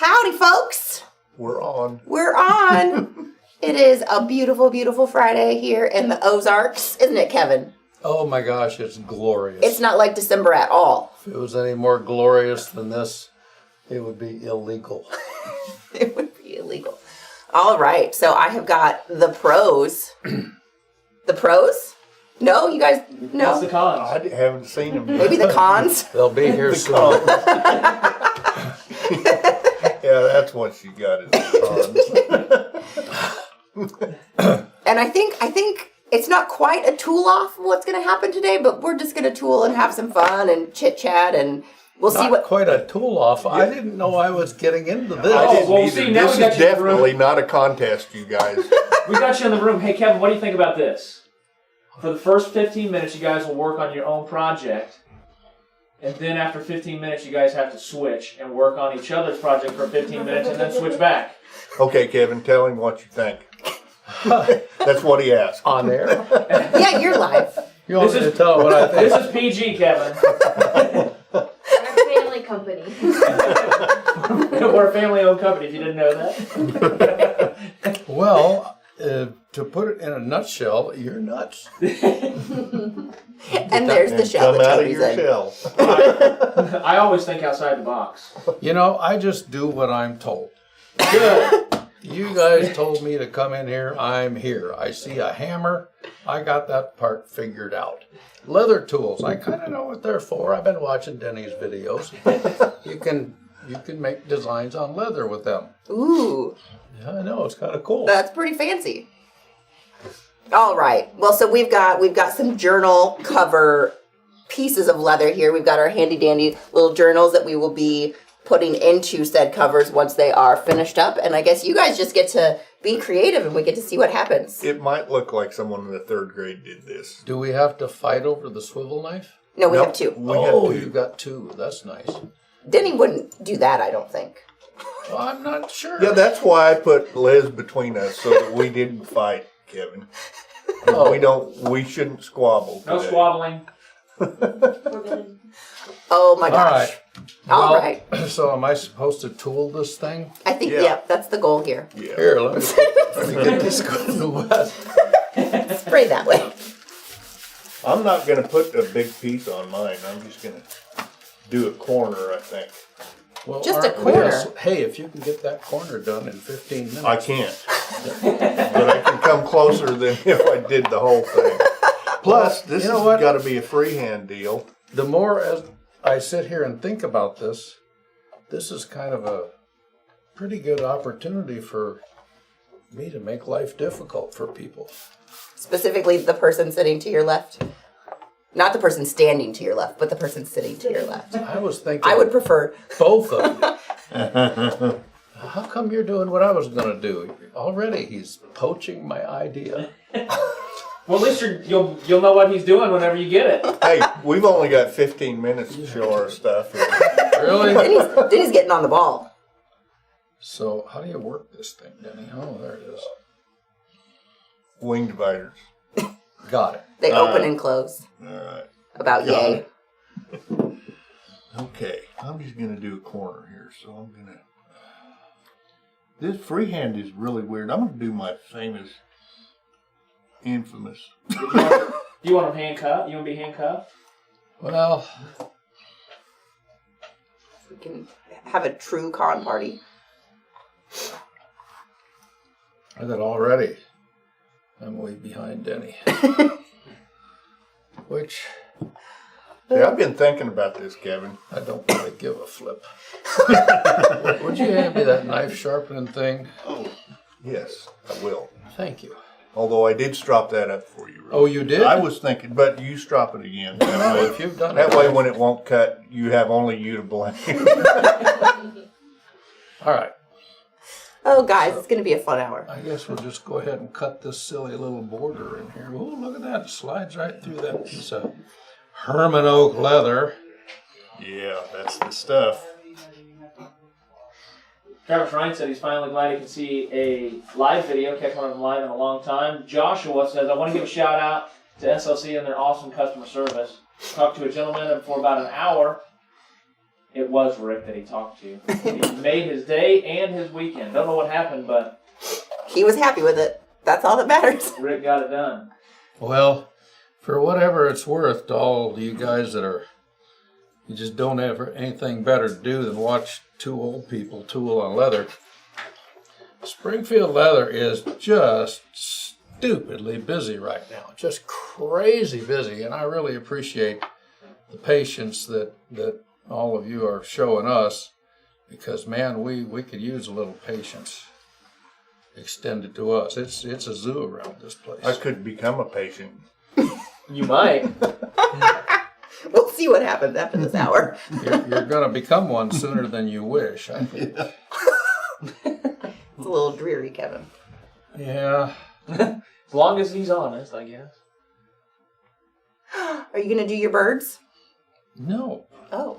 Howdy, folks. We're on. We're on. It is a beautiful, beautiful Friday here in the Ozarks, isn't it, Kevin? Oh my gosh, it's glorious. It's not like December at all. If it was any more glorious than this, it would be illegal. It would be illegal. All right, so I have got the pros. The pros? No, you guys, no? What's the cons? I haven't seen them yet. Maybe the cons? They'll be here The soon. cons. Yeah, that's what she got is the cons. And I think it's not quite a tool off of what's going to happen today, but we're just going to tool and have some fun and chit chat, and we'll see Not what. quite a tool off. I didn't know I was getting into this. I didn't well, either. see, now This we got is you in the room. definitely not a contest, you guys. We got you in the room. Hey, Kevin, what do you think about this? For the first 15 minutes, you guys will work on your own project. And then after 15 minutes, you guys have to switch and work on each other's project for 15 minutes and then switch back. Okay, Kevin, tell him what you think. That's what he asked. On air? Yeah, you're live. You want me to tell what I think? This is PG, Kevin. We're a family company. We're a family-owned company, if you didn't know that. Well, to put it in a nutshell, you're nuts. And there's the shell Come that out of Toby's your in. shell. I always think outside the box. You know, I just do what I'm told. Good. You guys told me to come in here, I'm here. I see a hammer, I got that part figured out. Leather tools, I kind of know what they're for. I've been watching Denny's videos. You can make designs on leather with them. Ooh, Yeah, I know, it's kind of cool. that's pretty fancy. All right. Well, so we've got some journal cover pieces of leather here. We've got our handy dandy little journals that we will be putting into said covers once they are finished up. And I guess you guys just get to be creative and we get to see what happens. It might look like someone in the third grade did this. Do we have to fight over the swivel knife? No, we Nope. have two. We have Oh, two. you got two. That's nice. Denny wouldn't do that, I don't think. Well, I'm not sure. Yeah, that's why I put Liz between us so that we didn't fight, Kevin. Oh. We shouldn't squabble No today. squabbling. We're good. Oh my All gosh. right. All Well, right. So am I supposed to tool this thing? I think, Yeah. yeah, that's the goal here. Yeah. Here, let me get this going wet. Spray that way. I'm not going to put a big piece on mine. I'm just going to do a corner, I think. Well, Just a aren't we corner. Hey, if you can get that corner done in 15 minutes. I can't. But I can come closer than if I did the whole thing. Plus, this You know has what? got to be a freehand deal. The more as I sit here and think about this, this is kind of a pretty good opportunity for me to make life difficult for people. Specifically, the person sitting to your left. Not the person standing to your left, but the person sitting to your left. I was thinking I would prefer. both of you. How come you're doing what I was going to do? Already he's poaching my idea. Well, at least you'll know what he's doing whenever you get it. Hey, we've only got 15 minutes to show our stuff here. Really? Denny's getting on the ball. So how do you work this thing, Denny? Oh, there it is. Wing dividers. Got it. They open and close. All right. About Got yay. it. Okay, I'm just going to do a corner here. So I'm going to... This freehand is really weird. I'm going to do my famous, infamous... You want him handcuffed? You want to be handcuffed? Well, We can have a true con party. I got already. I'm way behind Denny. Which Yeah, I've been thinking about this, Kevin. I don't really give a flip. Would you hand me that knife sharpening thing? Oh, yes, I will. Thank you. Although I did strop that up for you. Oh, you did? I was thinking, but you strop it again. No, That way, if you've done that it. way when it won't cut, you have only you to blame. All right. Oh, guys, it's going to be a fun hour. I guess we'll just go ahead and cut this silly little border in here. Oh, look at that. It slides right through that piece of Herman oak leather. Yeah, that's the stuff. Travis Ryan said he's finally glad he can see a live video. Catch one of them live in a long time. Joshua says, I want to give a shout out to SLC and their awesome customer service. Talked to a gentleman for about an hour It was Rick that he talked to. He made his day and his weekend. Don't know what happened, but He was happy with it. That's all that matters. Rick got it done. Well, for whatever it's worth to all you guys that you just don't have anything better to do than watch two old people tool on leather. Springfield Leather is just stupidly busy right now. Just crazy busy. And I really appreciate the patience that all of you are showing us, because man, we could use a little patience extended to us. It's a zoo around this place. I could become a patient. You might. We'll see what happens after this hour. You're going to become one sooner than you wish, I think. It's a little dreary, Kevin. Yeah. As long as he's honest, I guess. Are you going to do your birds? No. Oh.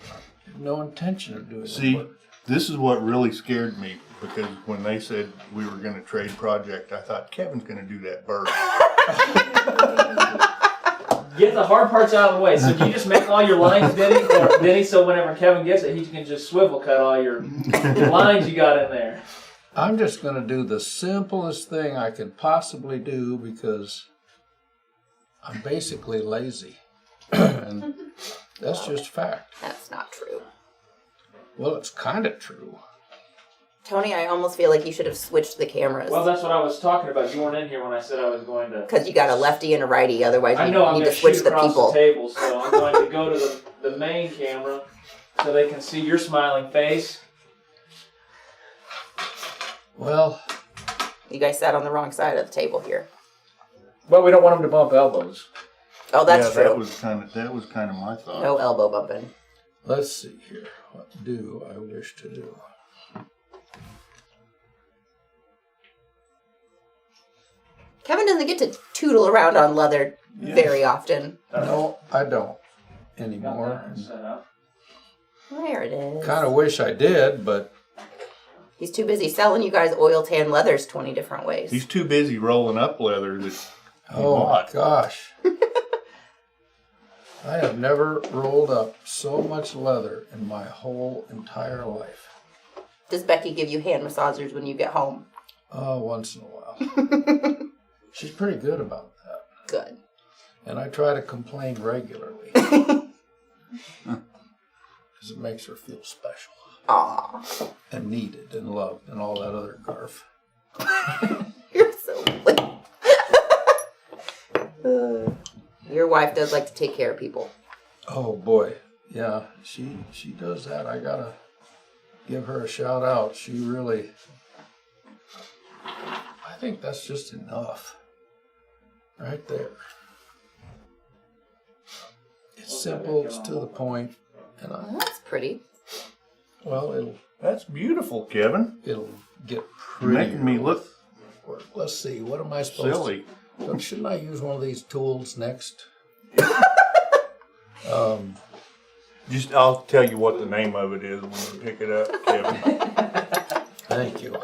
No intention of doing See, it. this is what really scared me, because when they said we were going to trade project, I thought Kevin's going to do that bird. Get the hard parts out of the way. So do you just make all your lines, Denny, so whenever Kevin gets it, he can just swivel cut all your lines you got in there? I'm just going to do the simplest thing I can possibly do, because I'm basically lazy. And that's just fact. That's not true. Well, it's kind of true. Tony, I almost feel like you should have switched the cameras. Well, that's what I was talking about. You weren't in here when I said I was going to. Because you got a lefty and a righty, otherwise I you know I'm need going to to switch shoot the across people. the table, so I'm going to go to the main camera so they can see your smiling face. Well, You guys sat on the wrong side of the table here. But we don't want them to bump elbows. Oh, that's yeah, true. That was kind of my thought. No elbow bumping. let's see here. What do I wish to do? Kevin doesn't get to tootle around on leather very often. No, I don't Got anymore. that one set up. There it is. Kind of wish I did, but He's too busy selling you guys oil tan leathers 20 different ways. He's too busy rolling up leather that he oh my bought. gosh. I have never rolled up so much leather in my whole entire life. Does Becky give you hand massagers when you get home? Once in a while. She's pretty good about that. Good. And I try to complain regularly. Because it makes her feel special. Aw. And needed and loved and all that other garf. You're so lame. Your wife does like to take care of people. Oh boy. Yeah, she does that. I gotta give her a shout out. She really, I think that's just enough. Right there. It's simple, it's to the point, and Well, that's pretty. That's beautiful, Kevin. it'll get You're pretty. making me look Let's see, what am I supposed silly. to? Shouldn't I use one of these tools next? I'll tell you what the name of it is when you pick it up, Kevin. Thank you.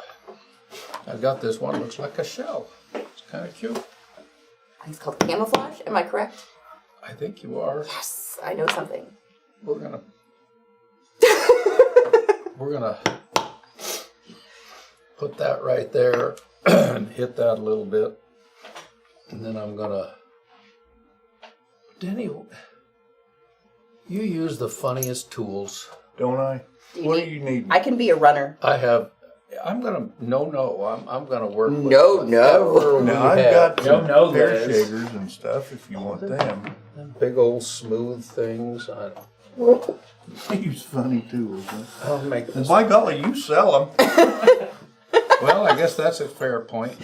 I've got this one, looks like a shell. It's kind of cute. It's called camouflage. Am I correct? I think you are. Yes, I know something. We're gonna put that right there and hit that a little bit. And then I'm gonna, Denny, you use the funniest tools. Don't I? Do What you do need? you need? I can be a runner. I'm gonna work with No. whatever we Now, I've have. got some No, hair Liz. shakers and stuff if you want them. Big old smooth things. Use funny tools. Huh? I'll make this. By golly, you sell them. Well, I guess that's a fair point.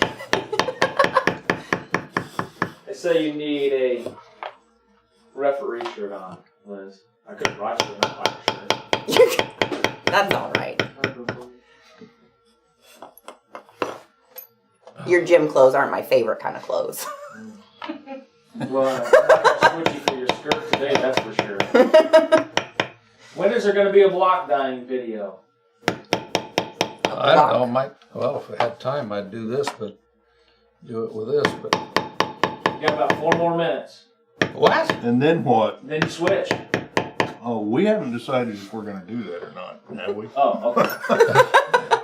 They say you need a referee shirt on, Liz. I couldn't watch it in a fighter shirt. That's all right. Your gym clothes aren't my favorite kind of clothes. Well, I'm not going to switch you for your skirt today, that's for sure. When is there going to be a block dyeing video? I don't know. Well, if I had time, I'd do this, but do it with this. But You got about 4 more minutes. what? And then what? Then you switch. Oh, we haven't decided if we're going to do that or not, have we? Oh, okay.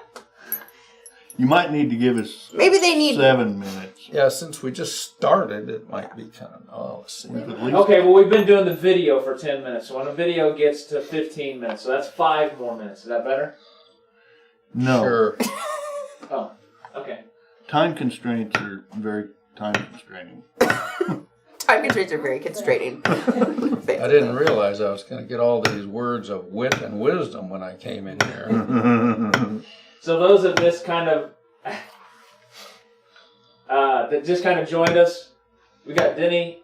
You might need to give us Maybe they need 7 minutes. Yeah, since we just started, it might be kind of. Oh, let's see. We could at least- Okay, well, we've been doing the video for 10 minutes. So when the video gets to 15 minutes, so that's 5 more minutes. Is that better? No. Sure. Oh, okay. Time constraints are very time constraining. time constraints are very constraining. I didn't realize I was going to get all these words of wit and wisdom when I came in here. So those of this kind of that just kind of joined us, we got Denny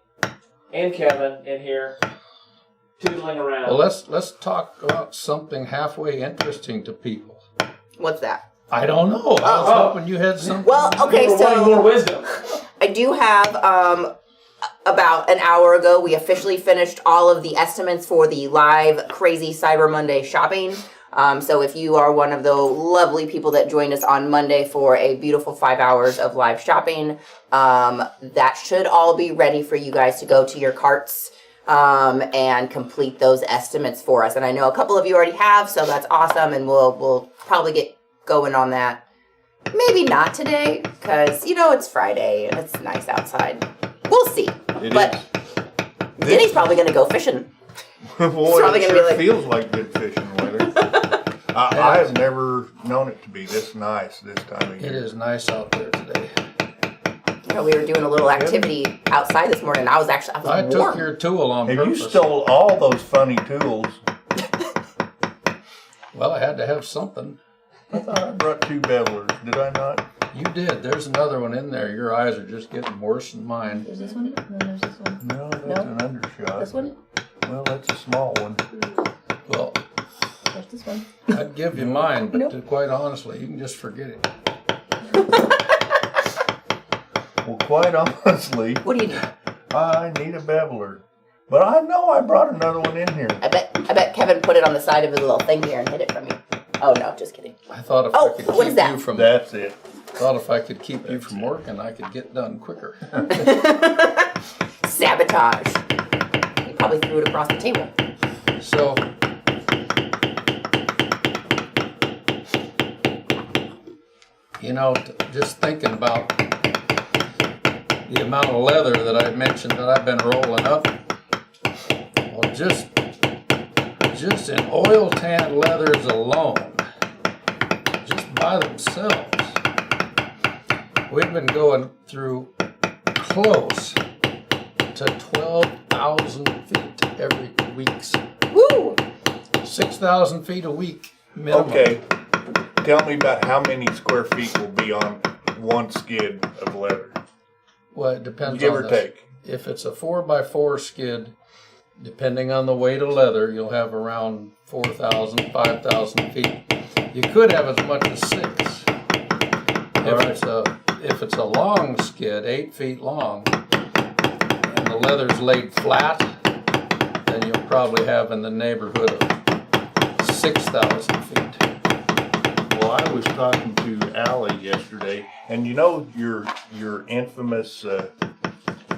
and Kevin in here tootling around. Well, let's talk about something halfway interesting to people. What's that? I don't know. I was hoping you had something. Well, okay, You were wanting more so wisdom. I do have about an hour ago, we officially finished all of the estimates for the live Crazy Cyber Monday shopping. So if you are one of the lovely people that joined us on Monday for a beautiful 5 hours of live shopping, that should all be ready for you guys to go to your carts and complete those estimates for us. And I know a couple of you already have, so that's awesome, and we'll probably get going on that. Maybe not today, because, it's Friday and it's nice outside. We'll see. But Denny's probably going to go fishing. Boy, probably it gonna be sure like- feels like good fishing weather. I have never known it to be this nice this time of year. It is nice out there today. We were doing a little activity outside this morning. I was I warm. took your tool on And purpose. you stole all those funny tools. Well, I had to have something. I thought I brought 2 bevelers. Did I not? You did. There's another one in there. Your eyes are just getting worse than mine. There's this one, and then there's this one. No, that's No. an undershot. This one, Well, that's a small one. Well, there's this one. I'd give you mine, but Nope. quite honestly, you can just forget it. Well, quite honestly, What do you need? I need a beveler. But I know I brought another one in here. I bet Kevin put it on the side of his little thing here and hid it from you. Oh no, just kidding. I thought if Oh, I could what is keep that? you from That's it. keep you from working, I could get done quicker. Sabotage. He probably threw it across the table. So, just thinking about the amount of leather that I mentioned that I've been rolling up. Well, just in oil tan leathers alone, just by themselves, we've been going through close to 12,000 feet every week. Woo! 6,000 feet a week minimum. Okay. Tell me about how many square feet will be on one skid of leather. Well, it depends Give on or the- take. If it's a 4x4 skid, depending on the weight of leather, you'll have around 4,000, 5,000 feet. You could have as much as 6. If it's a long skid, 8 feet long, and the leather's laid flat, then you'll probably have in the neighborhood of 6,000 feet. Well, I was talking to Allie yesterday, and your infamous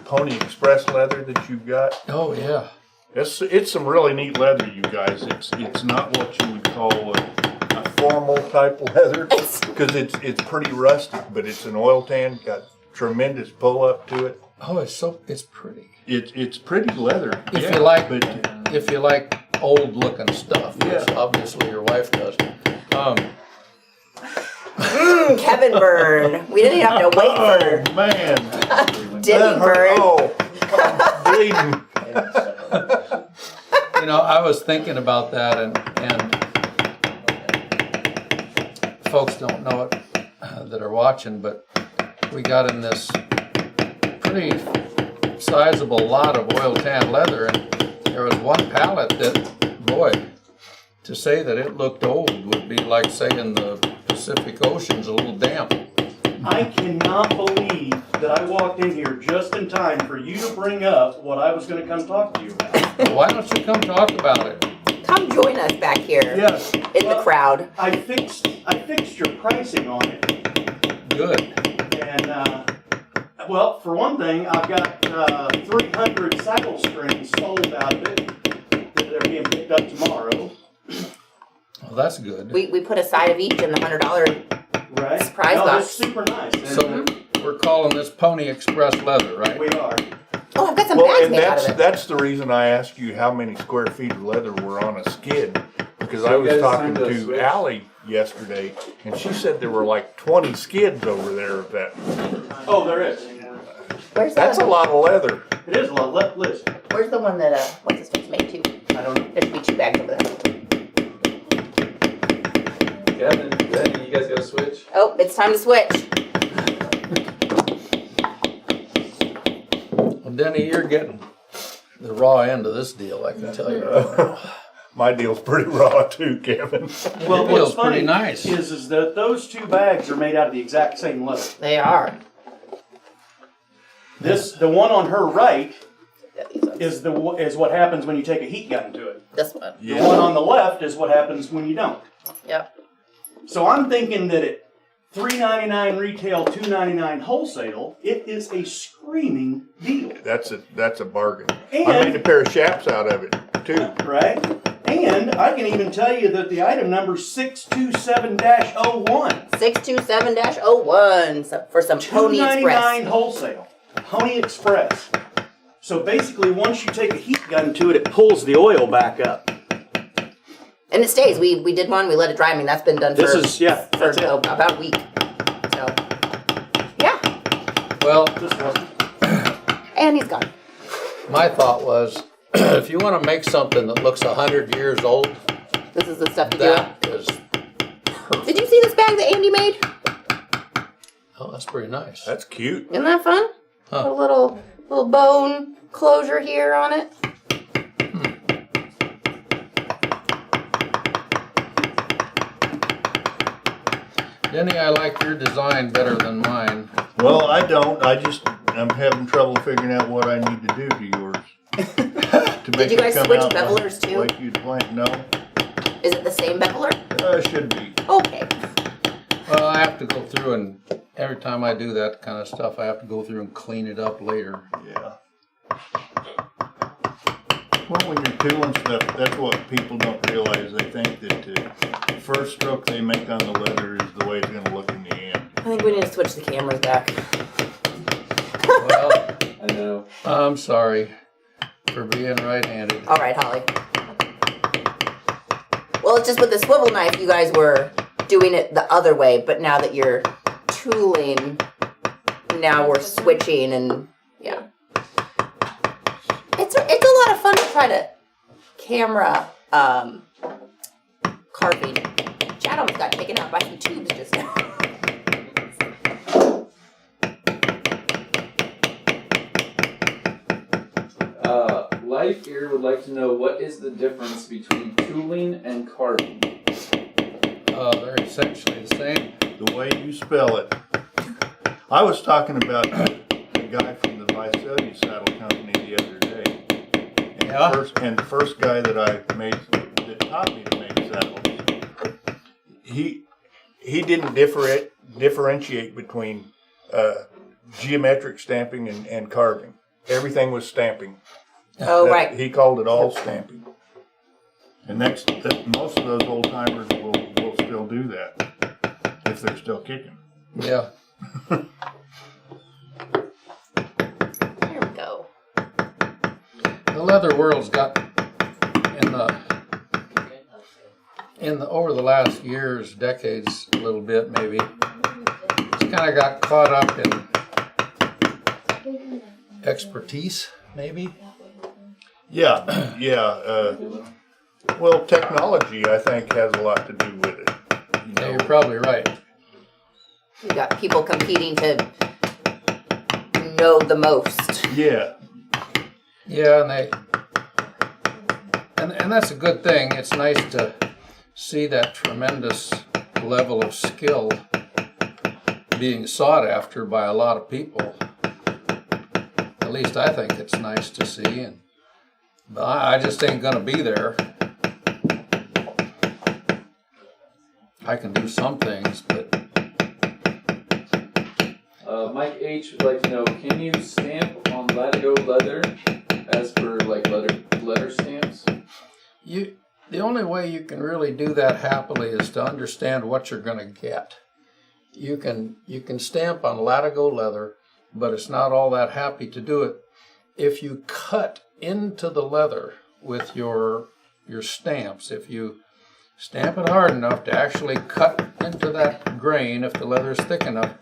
Pony Express leather that you've got. Oh yeah. It's some really neat leather, you guys. It's not what you would call a formal type leather because it's pretty rustic, but it's an oil tan, got tremendous pull up to it. Oh, it's pretty. It's pretty leather. If you like but old looking stuff, which Yeah. obviously your wife does. Kevin burn. We didn't even have to wait oh for man, Denny that hurt. burn. Oh, I'm bleeding. I was thinking about that, and folks don't know it that are watching, but we got in this pretty sizable lot of oil tan leather, and there was one pallet that, boy, to say that it looked old would be like saying the Pacific Ocean's a little damp. I cannot believe that I walked in here just in time for you to bring up what I was going to come talk to you about. Why don't you come talk about it? Come join us back here Yes. in the crowd. I fixed your pricing on it, Good. and well, for one thing, I've got 300 saddle strings sold out of it. The they're being picked up tomorrow. Well, that's good. We put a side of each in the $100 Right? Surprise no, box. It's super nice. And So we're calling this Pony Express leather, right? we are. Oh, I've got some Well, bags and made out of it. that's the reason I asked you how many square feet of leather were on a skid. Because So I you was guys talking signed a to switch? Allie yesterday, and she said there were like 20 skids over there of that. Oh, there is. Where's That's a the lot of leather. It is a lot. Liz, Where's the one that what's his face made too? I don't know. There should be 2 bags over there. Kevin, Denny, you guys got to switch. Oh, it's time to switch. Well, Denny, you're getting the raw end of this deal, I can tell you right now. My deal's pretty raw too, Kevin. Well, It what's feels funny pretty nice. is that those 2 bags are made out of the exact same leather. They are. The one on her right is what happens when you take a heat gun to it. This one. The one on the left is what happens when you don't. Yep. So I'm thinking that at $3.99 retail, $2.99 wholesale, it is a screaming deal, That's a bargain. I And- made a pair of chaps out of it too. right? And I can even tell you that the item number is 627-01. 627-01 for some Pony $2.99 Express. wholesale. Pony Express. So basically, once you take a heat gun to it, it pulls the oil back up. And it stays. We did one. We let it dry. I mean, that's been done for, For for about a week. So, yeah. Well, This wasn't. And he's gone. my thought was, if you want to make something that looks 100 years old, This is the stuff to do. that is Did you see this bag that Andy made? oh, that's pretty nice. That's cute. Isn't that fun? Huh. Put a little bone closure here on it. Denny, I like your design better than mine. Well, I don't. I'm having trouble figuring out what I need to do to yours. To Did you it guys come switch out bevelers too? Like you'd planned. No, Is it the same beveler? should be. Okay. Well, I have to go through and every time I do that kind of stuff, I have to go through and clean it up later. Yeah. Well, when you're tooling stuff, that's what people don't realize. They think that the first stroke they make on the leather is the way it's going to look in the end. I think we need to switch the cameras back. Well, I know. I'm sorry for being right-handed. All right, Holly. Well, it's just with the swivel knife, you guys were doing it the other way, but now that you're tooling, now we're switching, and yeah. It's a lot of fun to try to camera carving. Chad almost got taken out by some tubes just now. Life here would like to know what is the difference between tooling and carving. They're essentially the same. The way you spell it. I was talking about the guy from the Visalia Saddle Company the other day. And Yeah? the first guy that I made, that taught me to make saddles, he didn't differentiate between geometric stamping and carving. Everything was stamping. Oh, right. He called it all stamping. And most of those old timers will still do that if they're still kicking. Yeah. There we go. The leather world's got in the over the last years, decades, a little bit maybe. It's kind of got caught up in expertise, maybe. Yeah. Well, technology, I think, has a lot to do with it. Yeah, you're probably right. You got people competing to know the most. Yeah. Yeah, and that's a good thing. It's nice to see that tremendous level of skill being sought after by a lot of people. At least I think it's nice to see, but I just ain't gonna be there. I can do some things, but Mike H would like to know, can you stamp on Latigo leather as per like letter stamps? The only way you can really do that happily is to understand what you're going to get. You can stamp on Latigo leather, but it's not all that happy to do it. If you cut into the leather with your stamps, if you stamp it hard enough to actually cut into that grain, if the leather is thick enough,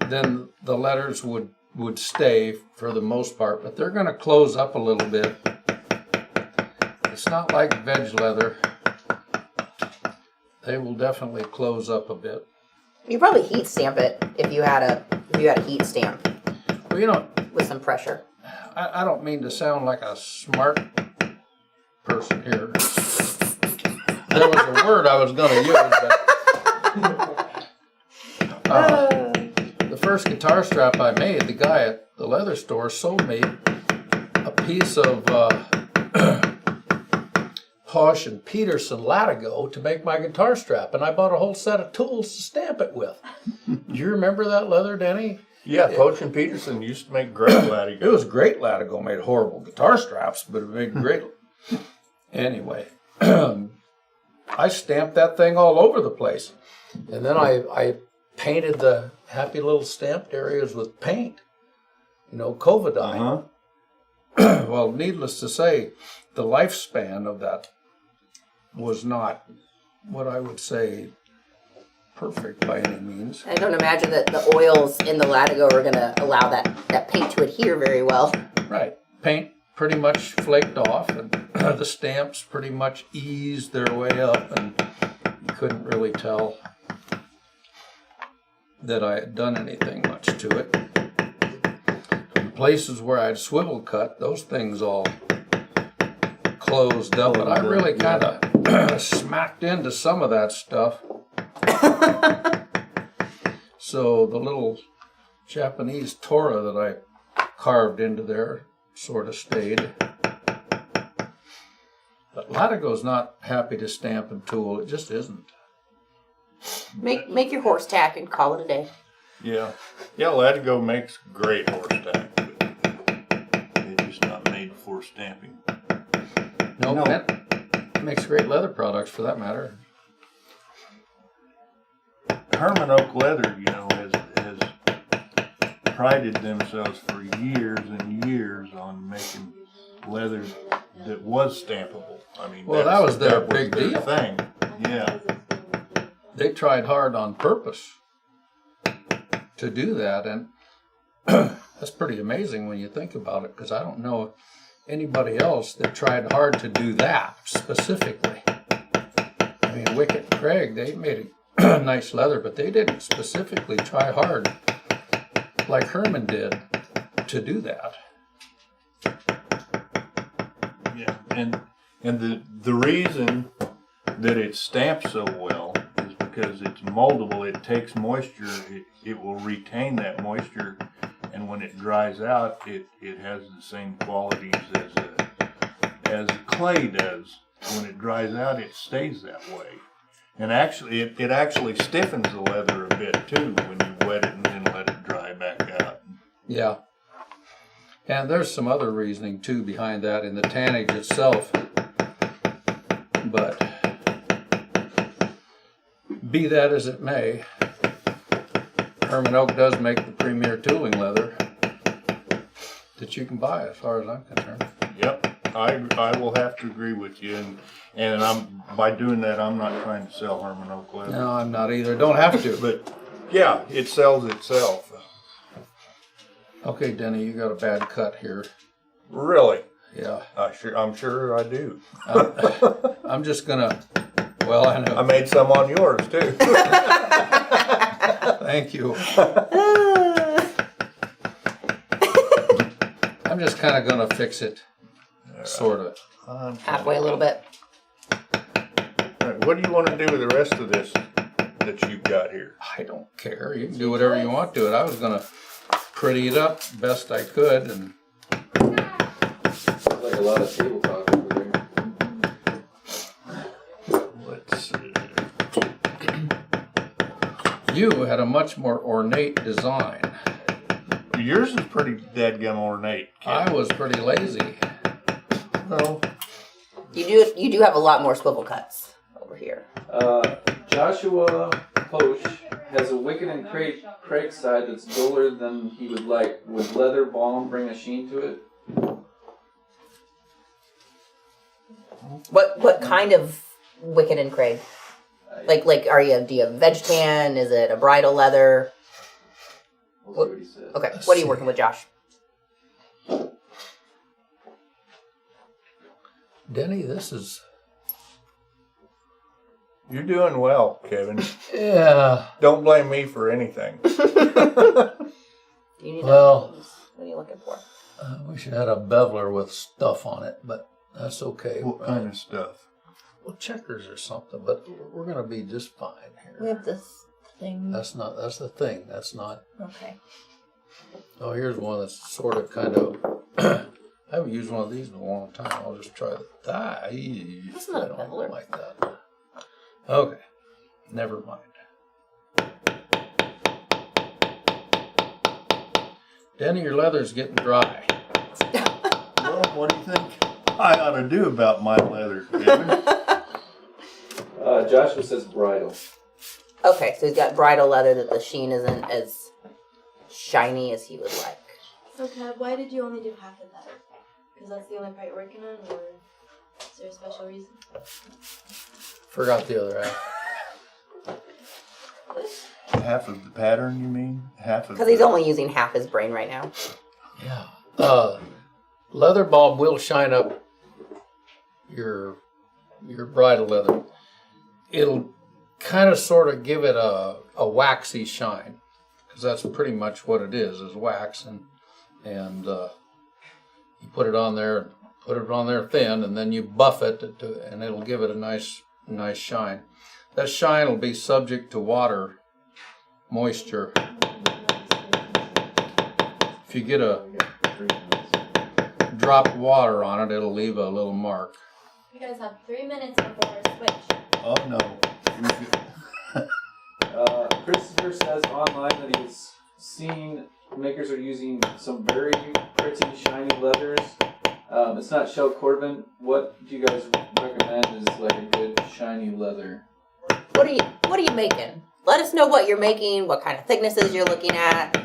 then the letters would stay for the most part, but they're going to close up a little bit. It's not like veg leather. They will definitely close up a bit. You probably heat stamp it if you had a heat stamp. Well, you know, with some pressure. I don't mean to sound like a smart person here. There was a word I was going to use, but the first guitar strap I made, the guy at the leather store sold me a piece of Posh and Peterson Latigo to make my guitar strap, and I bought a whole set of tools to stamp it with. Do you remember that leather, Denny? Yeah, Poach and Peterson used to make great Latigo. It was great Latigo. Made horrible guitar straps, but it made great. Anyway, I stamped that thing all over the place, and then I painted the happy little stamped areas with paint. You know, Covidine. Well, needless to say, the lifespan of that was not what I would say perfect by any means. I don't imagine that the oils in the Latigo are going to allow that paint to adhere very well. Right. Paint pretty much flaked off, and the stamps pretty much eased their way up, and you couldn't really tell that I had done anything much to it. The places where I'd swivel cut, those things all closed up, but I really kind of smacked into some of that stuff. So the little Japanese Torah that I carved into there sort of stayed. But Latigo's not happy to stamp and tool. It just isn't. Make your horse tack and call it a day. Yeah. Yeah, Latigo makes great horse tack, but it's just not made for stamping. No. It makes great leather products for that matter. Herman Oak Leather, you know, has prided themselves for years and years on making leather that was stampable. I mean, well, that was their big deal thing. Yeah. They tried hard on purpose to do that, and that's pretty amazing when you think about it, because I don't know anybody else that tried hard to do that specifically. I mean, Wickett and Craig, they made a nice leather, but they didn't specifically try hard like Herman did to do that. Yeah, and the reason that it stamps so well is because it's moldable. It takes moisture. It will retain that moisture, and when it dries out, it has the same qualities as clay does. When it dries out, it stays that way. And actually, it actually stiffens the leather a bit too when you wet it and then let it dry back out. Yeah. And there's some other reasoning too behind that in the tannage itself. But be that as it may, Herman Oak does make the premier tooling leather that you can buy as far as I'm concerned. Yep. I will have to agree with you, and I'm by doing that I'm not trying to sell Herman Oak leather. No, I'm not either. Don't have to. But yeah, it sells itself. Okay, Denny, you got a bad cut here. Really? Yeah. I'm sure I do. I'm just gonna. Well, I know. I made some on yours too. Thank you. I'm just kind of gonna fix it, sort of. Halfway a little bit. All right, what do you want to do with the rest of this that you've got here? I don't care. You can do whatever you want to it. I was gonna pretty it up best I could, and Like a lot of tabletop over there. Let's see. you had a much more ornate design. Yours is pretty dadgum ornate, kid. I was pretty lazy. Well, You do have a lot more swivel cuts over here. Joshua Posh has a Wicked and Craig side that's duller than he would like. Would leather balm bring a sheen to it? What kind of Wicked and Craig? Like do you have veg tan? Is it a bridal leather? We'll see what he says. Okay, what are you working with, Josh? Denny, this is... You're doing well, Kevin. Yeah. Don't blame me for anything. Do you need Well... What are you looking for? we should have a beveler with stuff on it, but that's okay. What kind of stuff? Well, checkers or something, but we're going to be just fine We here. have this thing. That's the thing. That's not... Okay. Oh, here's one that's sort of kind of... I haven't used one of these in a long time. I'll just try that. That's not a I don't beveler. like that. Okay. Never mind. Denny, your leather's getting dry. Well, what do you think I ought to do about my leather, Kevin? Joshua says bridal. Okay, so he's got bridal leather that the sheen isn't as shiny as he would like. So, Kev, why did you only do half of that? Because that's the only part you're working on, or is there a special reason? Forgot the other half. Half of the pattern, you mean? Half of Because he's only using half his brain right now. Yeah. Leather bulb will shine up your bridal leather. It'll kind of sort of give it a waxy shine, because that's pretty much what it is wax, and you put it on there thin, and then you buff it and it'll give it a nice shine. That shine will be subject to water moisture. If you get a drop of water on it, it'll leave a little mark. You guys have 3 minutes before our switch. Oh, no. Christopher says online that he's seen makers are using some very pretty shiny leathers. It's not shell Corbin. What do you guys recommend is like a good shiny leather? What are you making? Let us know what you're making, what kind of thicknesses you're looking at.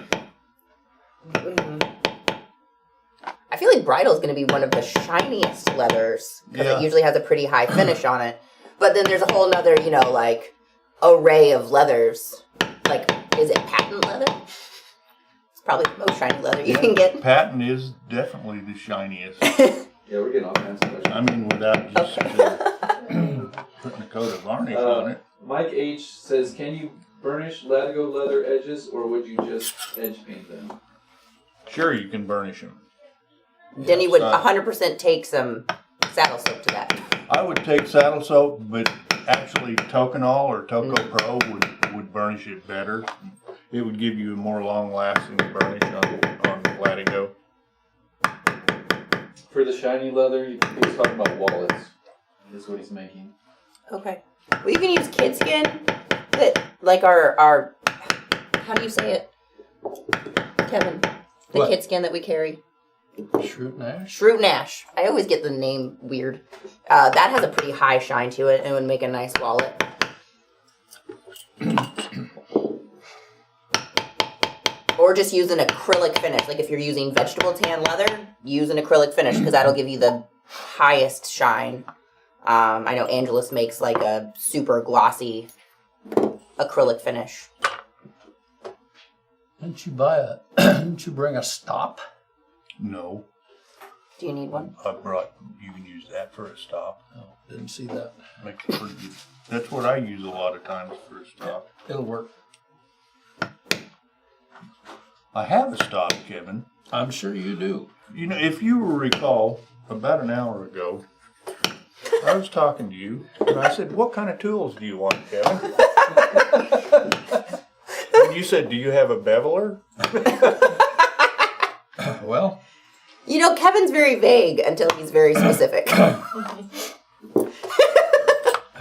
I feel like bridal is going to be one of the shiniest leathers because Yeah. it usually has a pretty high finish on it. But then there's a whole nother, like array of leathers. Like, is it patent leather? It's probably the most shiny leather you can get. Patent is definitely the shiniest. Yeah, we're getting all kinds of questions. I mean, without just putting a coat of varnish on it. Mike H says, can you burnish Latigo leather edges, or would you just edge paint them? Sure, you can burnish them. Denny would 100% take some saddle soap to that. I would take saddle soap, but actually Toconol or Toco Pro would burnish it better. It would give you a more long-lasting burnish on Latigo. For the shiny leather, he was talking about wallets. That's what he's making. Okay. Well, you can use kid skin. That, like our how do you say it, Kevin? The What? kid skin that we carry. Shroot Nash? Shroot Nash. I always get the name weird. That has a pretty high shine to it and would make a nice wallet. Or just use an acrylic finish. Like if you're using vegetable tan leather, use an acrylic finish because that'll give you the highest shine. I know Angelus makes like a super glossy acrylic finish. Didn't you bring a stop? No, Do you need one? you can use that for a stop. No, didn't see that. Makes it pretty good. That's what I use a lot of times for a stop. It'll work. I have a stop, Kevin. I'm sure you do. You know, if you will recall, about an hour ago, I was talking to you, and I said, what kind of tools do you want, Kevin? And you said, do you have a beveler? Well, Kevin's very vague until he's very specific. I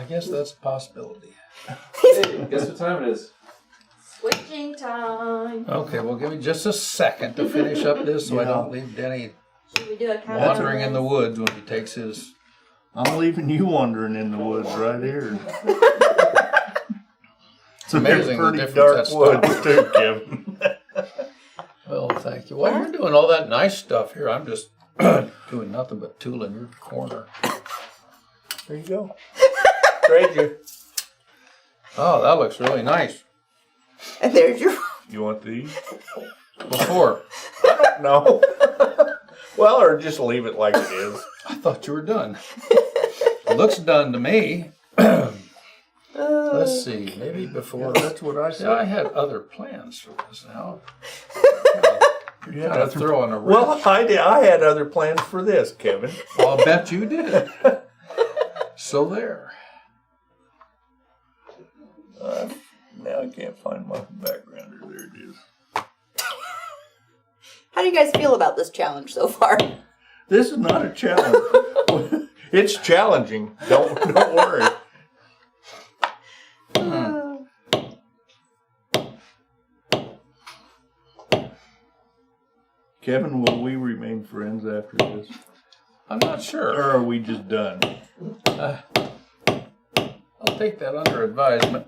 guess that's a possibility. Hey, guess what time it is? Switching time. Okay, well, give me just a second to finish up this so I don't leave Denny Should we do a countdown? wandering in the woods when he takes his I'm leaving you wandering in the woods right here. It's amazing the pretty difference dark that woods stuff. too, Kevin. Well, thank you. Well, you're doing all that nice stuff here. I'm just doing nothing but tooling your corner. There you go. Trade you. Oh, that looks really nice. And there's your. You want these? Before, No. Well, or just leave it like it is. I thought you were done. It looks done to me. Let's see, maybe before. That's what I See, I said. had other plans for this now. You You're had kind of other- throwing a wrench. Well, I had other plans for this, Kevin. I'll bet you did. So there. Now I can't find my backgrounder. There it is. How do you guys feel about this challenge so far? This is not a challenge. It's challenging. Don't worry. Kevin, will we remain friends after this? I'm not Or sure. are we just done? I'll take that under advisement.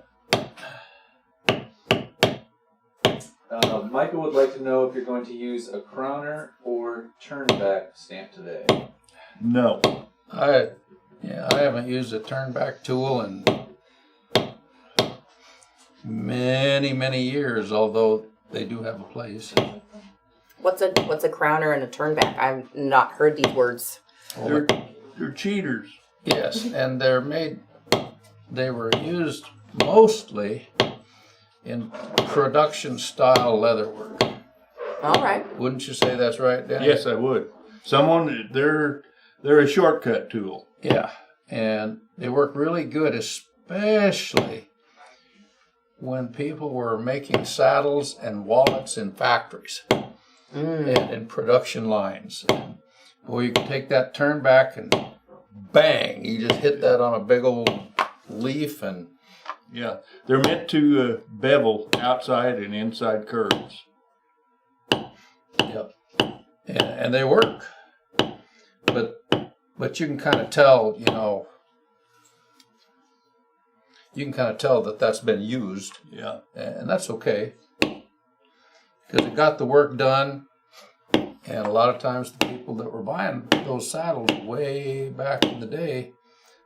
Michael would like to know if you're going to use a crowner or turnback stamp today. No. I haven't used a turnback tool in many years, although they do have a place. What's a crowner and a turnback? I've not heard these words. They're cheaters. Yes, and they were used mostly in production style leather work. All right. Wouldn't you say that's right, Denny? Yes, I would. They're a shortcut tool. Yeah, and they work really good, especially when people were making saddles and wallets in factories and in production lines. And, boy, you can take that turn back and bang, you just hit that on a big old leaf and Yeah, they're meant to bevel outside and inside curves. yep, and they work. But you can kind of tell, that that's been used, Yeah. and that's okay because it got the work done. And a lot of times the people that were buying those saddles way back in the day,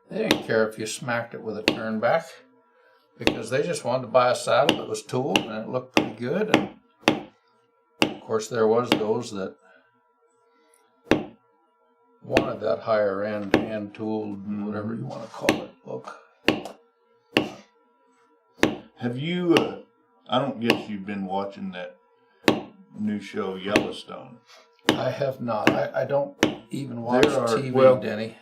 they didn't care if you smacked it with a turnback because they just wanted to buy a saddle that was tooled and it looked pretty good. And of course there was those that wanted that higher end, hand tooled, whatever you want to call it, look. Have you? I don't guess you've been watching that new show Yellowstone. I have not. I don't even watch There are- TV, well- Denny.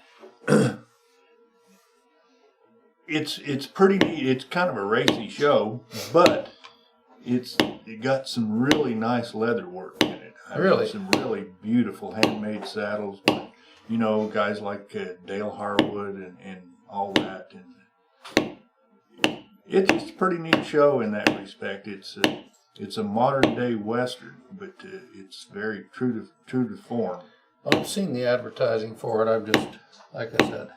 It's pretty neat. It's kind of a racy show, but it got some really nice leather work in it. Really? Some really beautiful handmade saddles. Guys like Dale Harwood and all that. And it's a pretty neat show in that respect. It's a modern day Western, but it's very true to form. I've seen the advertising for it. I've just, like I said,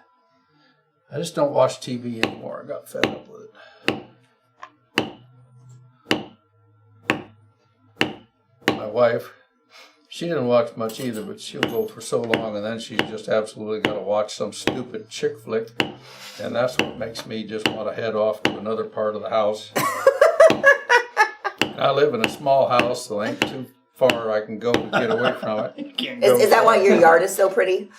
I just don't watch TV anymore. I got fed up with it. My wife, she didn't watch much either, but she'll go for so long and then she's just absolutely got to watch some stupid chick flick. And that's what makes me just want to head off to another part of the house. I live in a small house, so ain't too far I can go to get away from it. You can't go Is that why your yard is so pretty?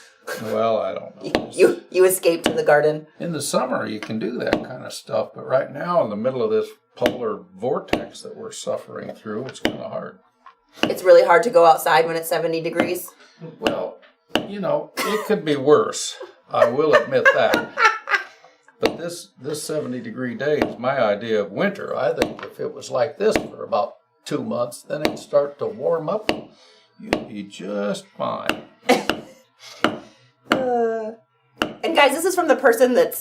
Well, I don't know. You escaped to the garden. In the summer, you can do that kind of stuff, but right now, in the middle of this polar vortex that we're suffering through, it's kind of hard. It's really hard to go outside when it's 70 degrees. Well, it could be worse. I will admit that. But this 70-degree day is my idea of winter. I think if it was like this for about 2 months, then it'd start to warm up. You'd be just fine. And guys, this is from the person that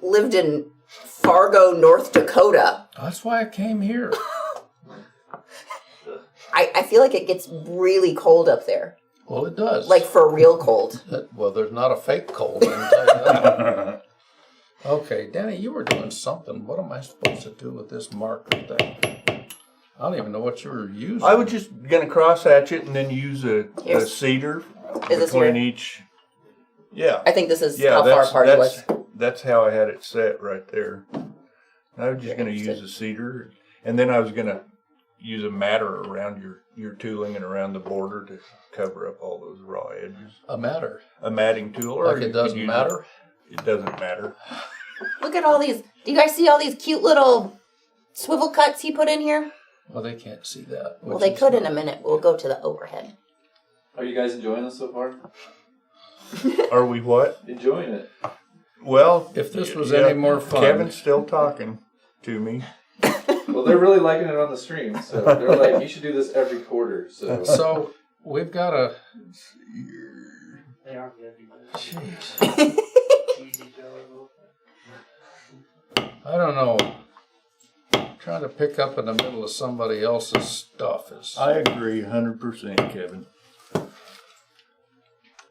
lived in Fargo, North Dakota. That's why I came here. I feel like it gets really cold up there. Well, it does. Like for real cold. Well, there's not a fake cold, I can tell you that. Okay, Denny, you were doing something. What am I supposed to do with this marker thing? I don't even know what you were using. I was just gonna cross hatch it and then use a cedar Is this between your- each. Yeah. I think this is Yeah, how far that's, apart it was. that's how I had it set right there. I was just gonna use Interesting. a cedar, and then I was gonna use a matter around your tooling and around the border to cover up all those raw edges. A matter. A matting tool, or Like you it could doesn't use matter? It doesn't matter. Look at all these. Do you guys see all these cute little swivel cuts he put in here? Well, they can't see that. Well, which they is could in not- a minute. We'll go to the overhead. Are you guys enjoying this so far? Are we what? Enjoying it. Well, If this was yeah, any more fun. Kevin's still talking to me. Well, they're really liking it on the stream, so they're like, you should do this every quarter. So So we've got a. They aren't gonna do that. Jeez. I don't know. Trying to pick up in the middle of somebody else's stuff is. I agree 100%, Kevin.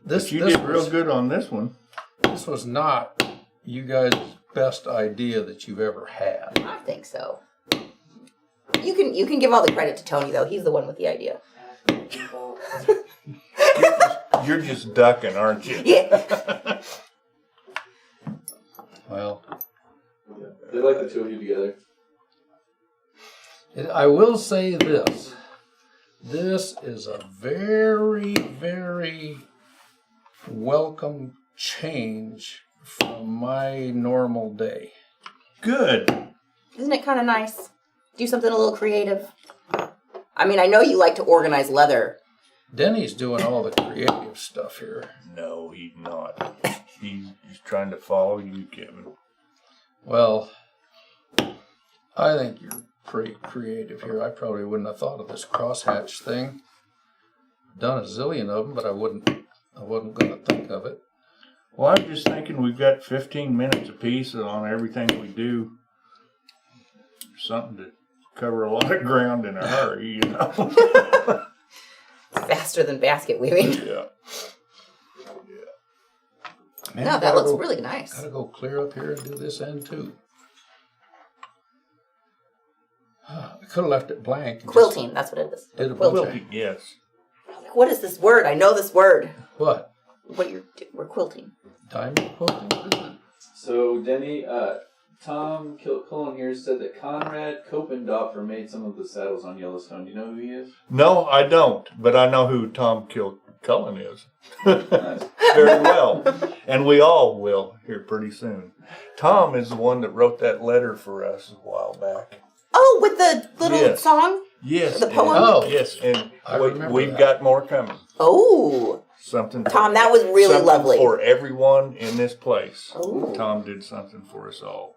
This But you this did real was, good on this one. This was not you guys' best idea that you've ever had. I think so. You can give all the credit to Tony though. He's the one with the idea. You're just ducking, aren't you? Yeah. Well, they like the two of you together. I will say this. This is a very, very welcome change from my normal day. Good. Isn't it kind of nice? Do something a little creative. I mean, I know you like to organize leather. Denny's doing all the creative stuff here. No, he's not. He's trying to follow you, Kevin. Well, I think you're pretty creative here. I probably wouldn't have thought of this crosshatch thing. Done a zillion of them, but I wasn't going to think of it. Well, I'm just thinking we've got 15 minutes apiece on everything we do. Something to cover a lot of ground in a hurry, you know. Faster than basket weaving. Yeah. Man, No, that gotta looks go- really nice. Gotta go clear up here and do this end too. I could have left it blank. and Quilting, that's what it is. just Did a bunch of, Quilting, yes. What is this word? I know this word. what? We're quilting. Diamond quilting? So Denny, Tom Cullen here said that Conrad Kopendorfer made some of the saddles on Yellowstone. Do you know who he is? No, I don't, but I know who Tom Cullen is. Nice. Very well. And we all will here pretty soon. Tom is the one that wrote that letter for us a while back. Oh, with the little Yes. song? Yes. The poem? Oh. Yes, and I remember we've that. got more coming. Oh. Something. Tom, that was really something lovely. for everyone in this place. Ooh. Tom did something for us all.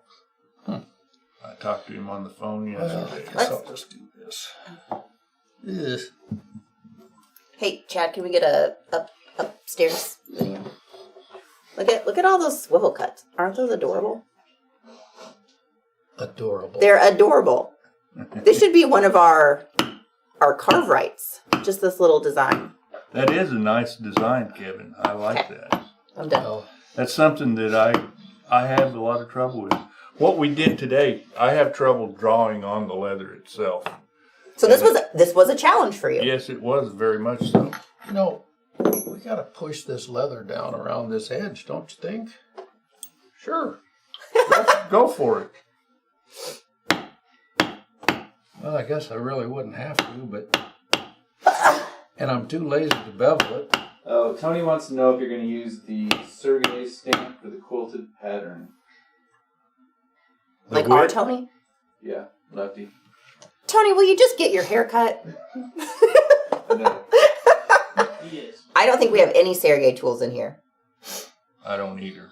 I talked to him on the phone Well, I yesterday. guess I'll just do this. Ugh. Hey, Chad, can we get a upstairs video? Look at all those swivel cuts. Aren't those adorable? Adorable. They're adorable. This should be one of our carve rights. Just this little design. That is a nice design, Kevin. I like that. I'm done. Well, That's something that I have a lot of trouble with. What we did today, I have trouble drawing on the leather itself. So this was a challenge for you. Yes, it was very much so. you know, we got to push this leather down around this edge, don't you think? Sure. Go for it. Well, I guess I really wouldn't have to, but... And I'm too lazy to bevel it. Oh, Tony wants to know if you're going to use the Sergei stamp for the quilted pattern. Like The our whip? Tony? Yeah, lefty. Tony, will you just get your hair cut? No. He is. I don't think we have any Sergei tools in here. I don't either.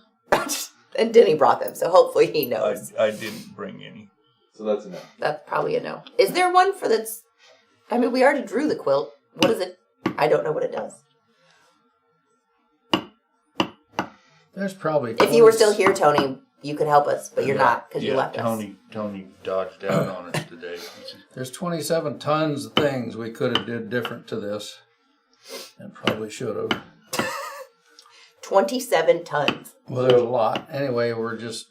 And Denny brought them, so hopefully he knows. I didn't bring any. So that's a no. That's probably a no. Is there one for that's... I mean, we already drew the quilt. What is it? I don't know what it does. There's probably... If you were still here, Tony, you could help us, but you're not because you Yeah, left us. Tony dodged out on us today. There's 27 tons of things we could have did different to this. And probably should have. 27 tons. Well, there's a lot. Anyway, we're just,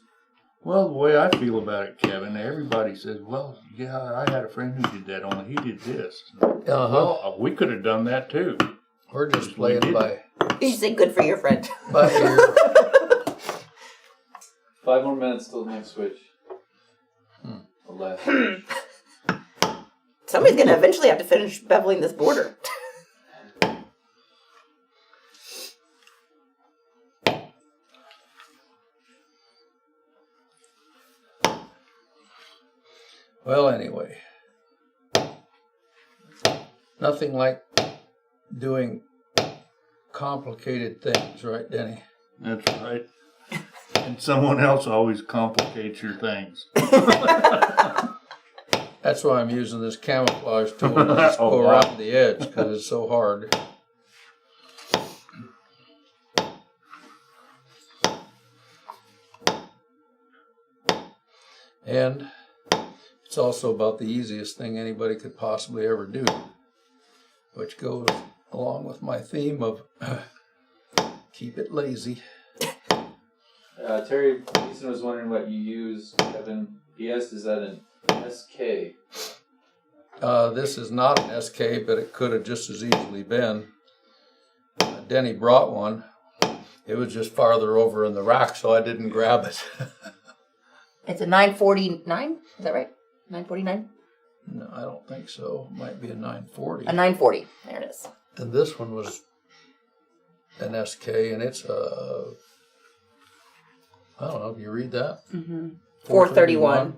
Well, the way I feel about it, Kevin, everybody says, well, yeah, I had a friend who did that, only he did this. Well, we could have done that too. we're just We playing did. by You say good for your friend. ear. 5 more minutes till the next switch. The last switch. Somebody's gonna eventually have to finish beveling this border. Well, anyway, nothing like doing complicated things, right, Denny? That's right. And someone else always complicates your things. That's why I'm using this camouflage tool to just Oh, go wow. around the edge because it's so hard. And it's also about the easiest thing anybody could possibly ever do, which goes along with my theme of keep it lazy. Terry Beeson was wondering what you use, Kevin. He asked, is that an SK? This is not an SK, but it could have just as easily been. Denny brought one. It was just farther over in the rack, so I didn't grab it. It's a 949. Is that right? 949. No, I don't think so. Might be a 940. A 940. There it is. And this one was an SK, and it's a, I don't know, do you read that? 431.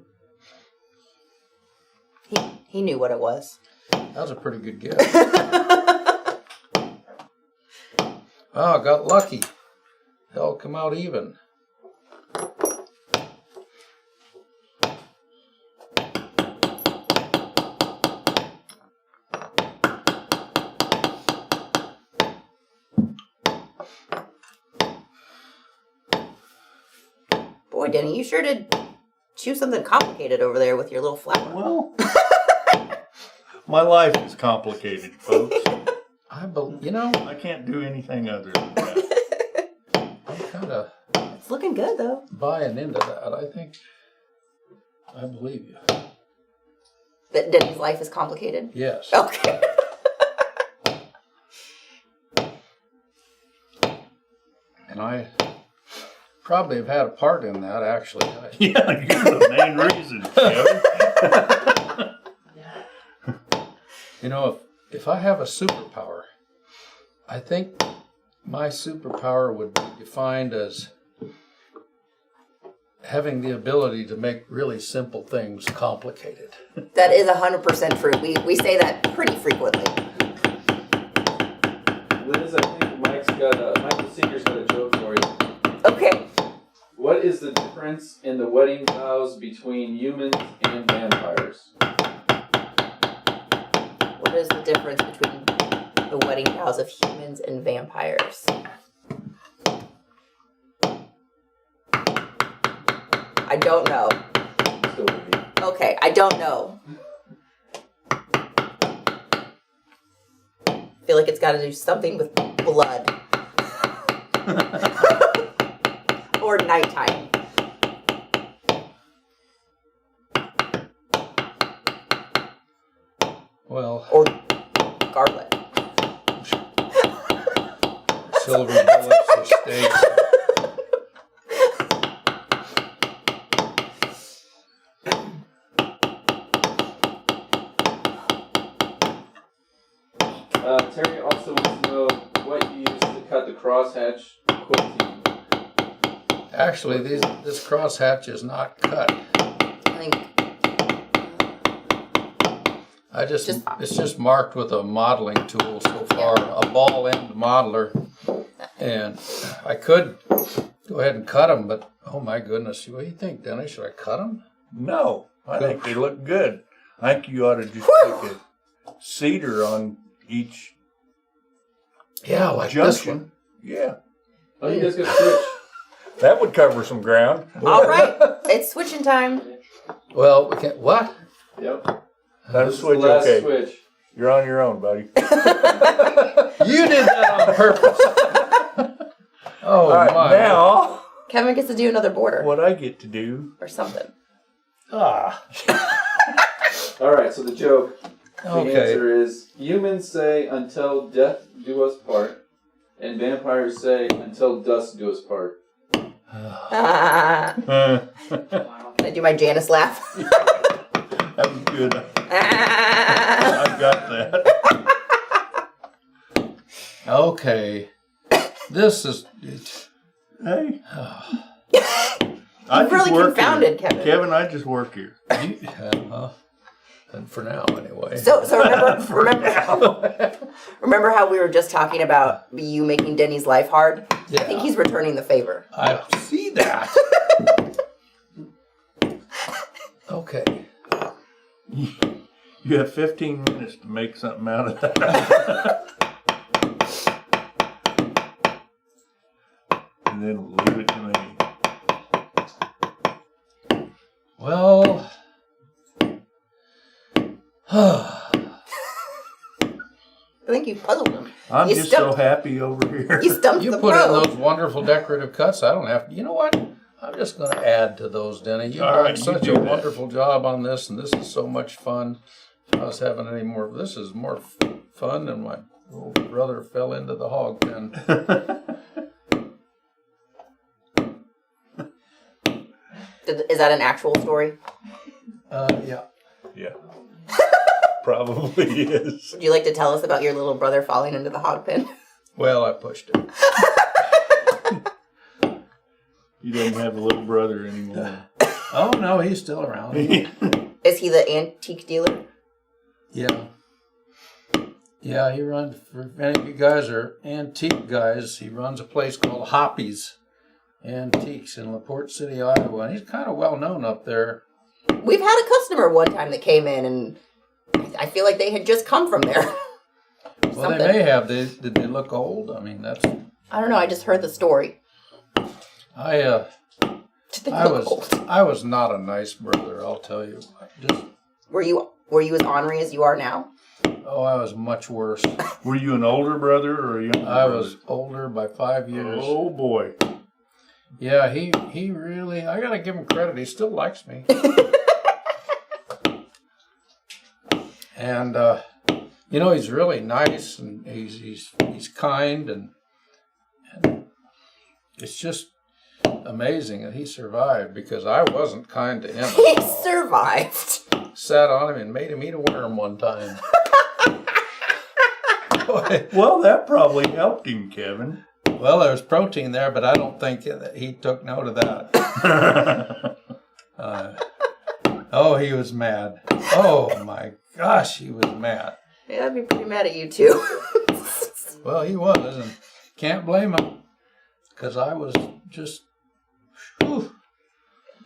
He knew what it was. That was a pretty good guess. Oh, I got lucky. Hell, come out even. Boy, Denny, you sure did choose something complicated over there with your little flower. Well, my life is complicated, folks. You know, I can't do anything other than that. I'm kind of It's looking good, though. buying into that. I believe you. That Denny's life is complicated. Yes. Okay. And I probably have had a part in that, actually. Yeah, you're the main reason, Kevin. You know, if I have a superpower, I think my superpower would be defined as having the ability to make really simple things complicated. That is 100% true. We say that pretty frequently. Liz, I think Michael Seeger's got a joke for you. Okay. What is the difference in the wedding vows between humans and vampires? What is the difference between the wedding vows of humans and vampires? I don't know. Still waiting. Okay, I don't know. I feel like it's got to do something with blood. Or nighttime. Well, Or garlic. silver bullets or stakes. Terry also wants to know what you use to cut the crosshatch quilting. Actually, this crosshatch is not cut. I think It's just marked with a modeling tool so far, a ball end modeler. And I could go ahead and cut them, but oh my goodness, what do you think, Denny? Should I cut them? No, I think they look good. I think you ought to just take a cedar on each Yeah, like this junction. one. Yeah, Oh, you guys got switch. that would cover some ground. all right, it's switching time. Well, we can't, what? Yep. That This is switch, the last okay. switch. You're on your own, buddy. You did that on purpose. Oh, All right, my. now Kevin gets to do another border what I get to do. or something. Ah, All right, so the joke, the Okay. answer is humans say until death do us part, and vampires say until dust do us part. Ah. that I do my Janice laugh. was good. Ah. I got that. Okay. This is. Hey, I I'm really just work confounded, here. Kevin. Kevin, I just work here. And for now, anyway. So remember how we were just talking about you making Denny's life hard? Yeah. I think he's returning the favor. I see that. Okay. You have 15 minutes to make something out of that. And then leave it to me. Well. I think you puzzled him. I'm You just so stumped- happy over here. You stumped You the put in pro. those wonderful decorative cuts. I don't have to. You know what? I'm just going to add to those, Denny. You've All done right, you such do a that. wonderful job on this, and this is so much fun. If I was having any more, this is more fun than my little brother fell into the hog pen. Is that an actual story? Yeah. Yeah. Probably is. Would you like to tell us about your little brother falling into the hog pen? Well, I pushed it. You don't have a little brother anymore. Oh no, he's still around. Is he the antique dealer? Yeah. Yeah, he runs, for any of you guys are antique guys, he runs a place called Hoppy's Antiques in LaPorte City, Iowa. And he's kind of well known up there. We've had a customer one time that came in, and I feel like they had just come from there. Well, Something. they may have. Did they look old? I mean, that's. I don't know. I just heard the story. I Did they look old? was not a nice brother, I'll tell you. Just, Were you as ornery as you are now? oh, I was much worse. Were you an older brother or a younger I brother? was older by 5 years. Oh boy. Yeah, he really, I gotta give him credit, he still likes me. And, you know, he's really nice and he's kind and it's just amazing that he survived because I wasn't kind to him. He survived. Sat on him and made him eat a worm one time. Well, that probably helped him, Kevin. Well, there was protein there, but I don't think that he took note of that. Oh, he was mad. Oh my gosh, he was mad. Yeah, I'd be pretty mad at you too. Well, he was, and can't blame him, because I was just. Whew.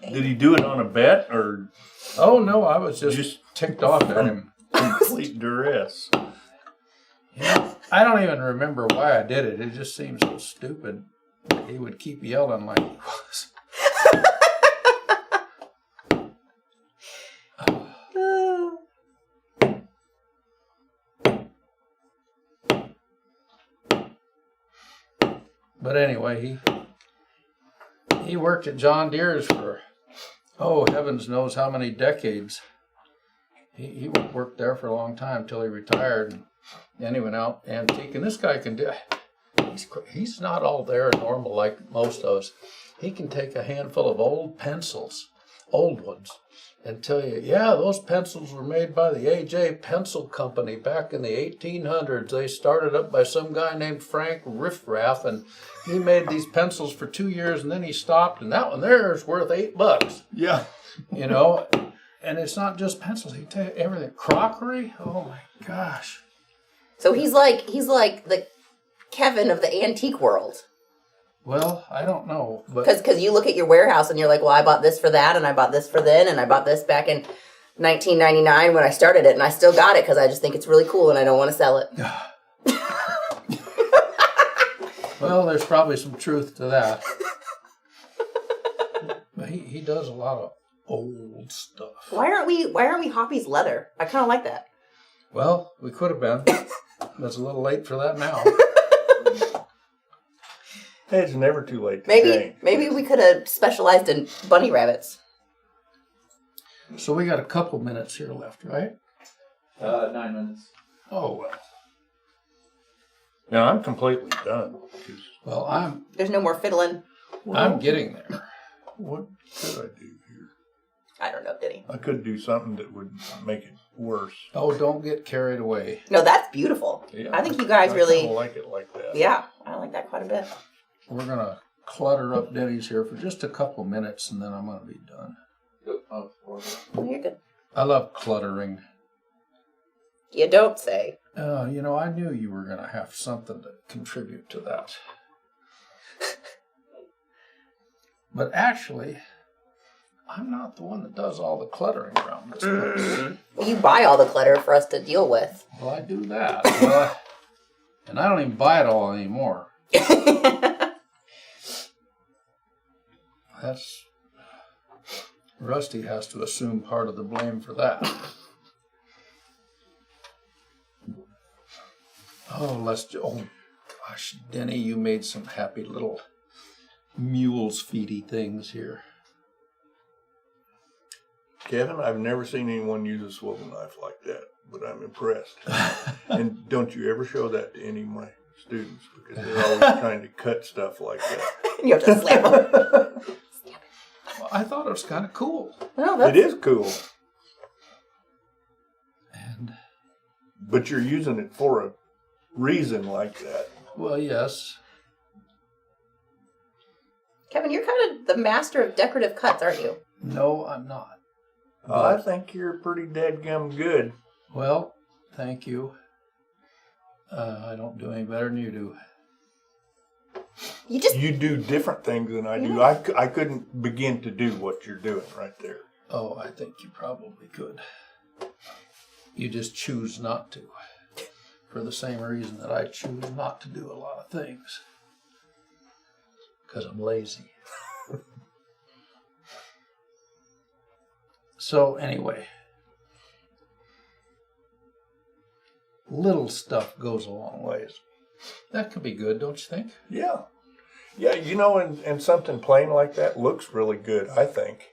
Did he do it on a bet or Oh no, I was just Just- ticked off at him. complete duress? Yeah, I don't even remember why I did it. It just seemed so stupid. He would keep yelling like he was. But anyway, he worked at John Deere's for, oh, heavens knows how many decades. He worked there for a long time till he retired. And then he went out antique. And this guy can do, he's not all there normal like most of us. He can take a handful of old pencils, old ones, and tell you, yeah, those pencils were made by the A.J. Pencil Company back in the 1800s. They started up by some guy named Frank Riffraff, and he made these pencils for 2 years, and then he stopped, and that one there is worth $8. Yeah. You know, and it's not just pencils. He take everything, crockery. Oh my gosh! So he's like the Kevin of the antique world. Well, I don't know, but Because you look at your warehouse and you're like, well, I bought this for that, and I bought this for then, and I bought this back in 1999 when I started it, and I still got it because I just think it's really cool and I don't want to sell it. well, there's probably some truth to that. But he does a lot of old stuff. Why aren't we Hoppy's leather? I kind of like that. Well, we could have been. It's a little late for that now. Hey, it's never too late to change. Maybe we could have specialized in bunny rabbits. So we got a couple minutes here left, right? 9 minutes. Oh, well. Now I'm completely done. 'Cause Well, I'm There's no more fiddling. getting there. what could I do here? I don't know, Denny. I could do something that would make it worse. Oh, don't get carried away. No, that's beautiful. Yeah, I think you guys I really, kinda like it like that. yeah, I like that quite a bit. We're going to clutter up Denny's here for just a couple minutes, and then I'm going to be done. Oh, four. Oh, you're good. I love cluttering. You don't say. You know, I knew you were going to have something to contribute to that. But actually, I'm not the one that does all the cluttering around this place. Well, you buy all the clutter for us to deal with. Well, I do that. Well, and I don't even buy it all anymore. That's... Rusty has to assume part of the blame for that. Oh, gosh, Denny, you made some happy little mule's feety things here. Kevin, I've never seen anyone use a swivel knife like that, but I'm impressed. And don't you ever show that to any of my students, because they're always trying to cut stuff like that. You have to slam them. Well, I thought it was kind of cool. Well, It is cool, And, but you're using it for a reason like that. well, yes. Kevin, you're kind of the master of decorative cuts, aren't you? No, I'm not. I think you're pretty dadgum good. Well, thank you. I don't do any better than you do. You do different things than I do. I couldn't begin to do what you're doing right there. Oh, I think you probably could. You just choose not to. For the same reason that I choose not to do a lot of things. Because I'm lazy. So anyway, little stuff goes a long ways. That could be good, don't you think? Yeah. Yeah, you know, and something plain like that looks really good, I think.